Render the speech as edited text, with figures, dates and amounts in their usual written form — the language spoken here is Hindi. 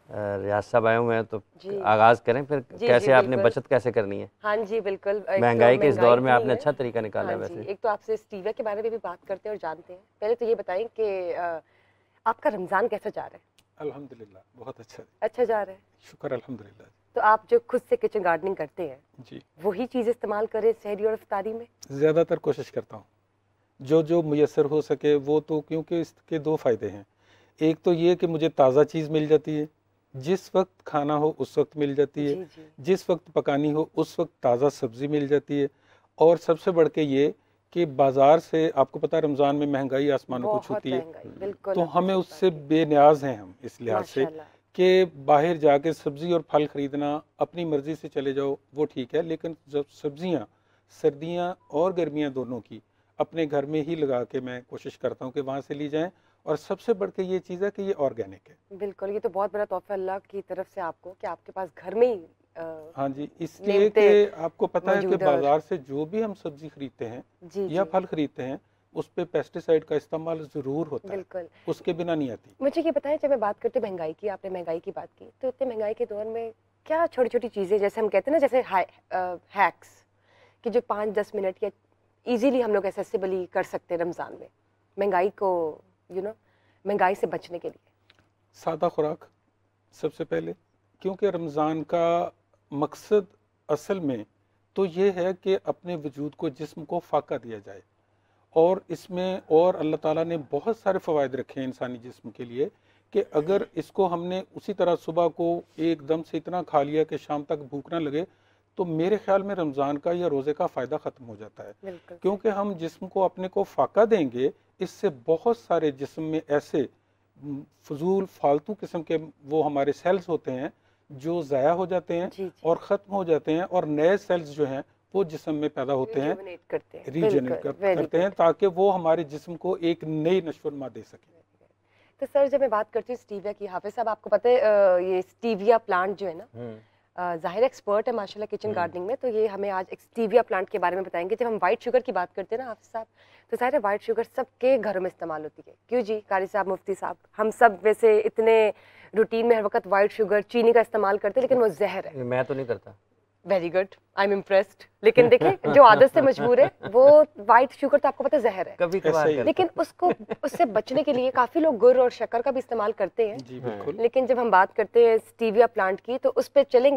रियाज साहब आए हुए हैं तो आगाज करें फिर। कैसे आपने बचत कैसे करनी है? हाँ जी बिल्कुल। महंगाई के इस दौर में आपने अच्छा तरीका निकाला है। वैसे एक तो आपसे स्टीविया के बारे में भी बात करते हैं और जानते हैं। पहले तो ये बताएं कि आपका रमजान कैसा जा रहा है? अल्हम्दुलिल्लाह बहुत अच्छा जा रहा है, शुक्र अल्हम्दुलिल्लाह। तो आप जो खुद से किचन गार्डनिंग करते हैं जी, वही चीज़ इस्तेमाल करें सहरी और इफ्तारी में? ज़्यादातर कोशिश करता हूँ जो जो मुयसर हो सके वो, तो क्योंकि इसके दो फ़ायदे हैं। एक तो ये कि मुझे ताज़ा चीज़ मिल जाती है, जिस वक्त खाना हो उस वक्त मिल जाती है, जिस वक्त पकानी हो उस वक्त ताज़ा सब्ज़ी मिल जाती है। और सबसे बढ़ के ये कि बाज़ार से आपको पता है रमज़ान में महंगाई आसमानों को छूती है, तो हमें उससे बेनियाज हैं हम इस लिहाज से कि बाहर जाके सब्ज़ी और फल ख़रीदना अपनी मर्ज़ी से चले जाओ वो ठीक है, लेकिन जब सब्ज़ियाँ सर्दियाँ और गर्मियाँ दोनों की अपने घर में ही लगा के मैं कोशिश करता हूँ कि वहाँ से ली जाएं। और सबसे बढ़ के ये चीज़ है कि ये ऑर्गेनिक है। बिल्कुल, ये तो बहुत बड़ा तोहफा अल्लाह की तरफ से आपको कि आपके पास घर में ही हाँ जी, इसलिए कि आपको पता है कि बाजार से जो भी हम सब्जी खरीदते हैं या फल खरीदते हैं उस पे पेस्टिसाइड का इस्तेमाल जरूर होता है, उसके बिना नहीं आती। मुझे ये बताएं, जब मैं बात करती हूँ महंगाई की, आपने महंगाई की बात की, तो इतने महंगाई के दौर में क्या छोटी छोटी चीज़ें, जैसे हम कहते हैं ना, जैसे हैक्स कि जो 5-10 मिनट या इजीली हम लोग एक्सेसिबली कर सकते हैं रमज़ान में महंगाई को महंगाई से बचने के लिए? सादा खुराक सबसे पहले, क्योंकि रमज़ान का मकसद असल में तो ये है कि अपने वजूद को, जिस्म को फाका दिया जाए। और इसमें और अल्लाह ताला ने बहुत सारे फ़वाइद रखे हैं इंसानी जिस्म के लिए कि अगर इसको हमने उसी तरह सुबह को एकदम से इतना खा लिया कि शाम तक भूख ना लगे, तो मेरे ख्याल में रमज़ान का या रोज़े का फ़ायदा ख़त्म हो जाता है। क्योंकि हम जिस्म को अपने को फाका देंगे, इससे बहुत सारे जिस्म में ऐसे फजूल फालतू किस्म के वो हमारे सेल्स होते हैं जो ज़ाया हो जाते हैं और ख़त्म हो जाते हैं, और नए सेल्स जो हैं वो जिस्म में पैदा होते हैं, रीजनरेट करते हैं, ताकि वो हमारे जिस्म को एक नई नशो-नमा दे सके। तो सर, जब मैं बात करती हूँ स्टीविया की, हाफिज साहब आपको पता है ये स्टीविया प्लांट जो है ना, ज़ाहिर एक्सपर्ट है माशाल्लाह किचन गार्डनिंग में, तो ये हमें आज एक स्टीविया प्लांट के बारे में बताएंगे। जब हम वाइट शुगर की बात करते हैं ना हाफिज साहब, तो ज़ाहिर है वाइट शुगर सबके घरों में इस्तेमाल होती है। क्यों जी कारी साहब, मुफ्ती साहब, हम सब वैसे इतने रूटीन में हर वक्त वाइट शुगर, चीनी का इस्तेमाल करते हैं, लेकिन वो जहर है। मैं तो नहीं करता। Very good, I am impressed. लेकिन देखिए जो आदत से मजबूर है, वो वाइट शुगर तो आपको पता है जहर है, कभी कभार, लेकिन उससे बचने के लिए काफी लोग गुड़ और शक्कर का भी इस्तेमाल करते हैं। जी बिल्कुल। लेकिन जब हम बात करते हैं स्टीविया प्लांट की, तो उस पर चलेंगे।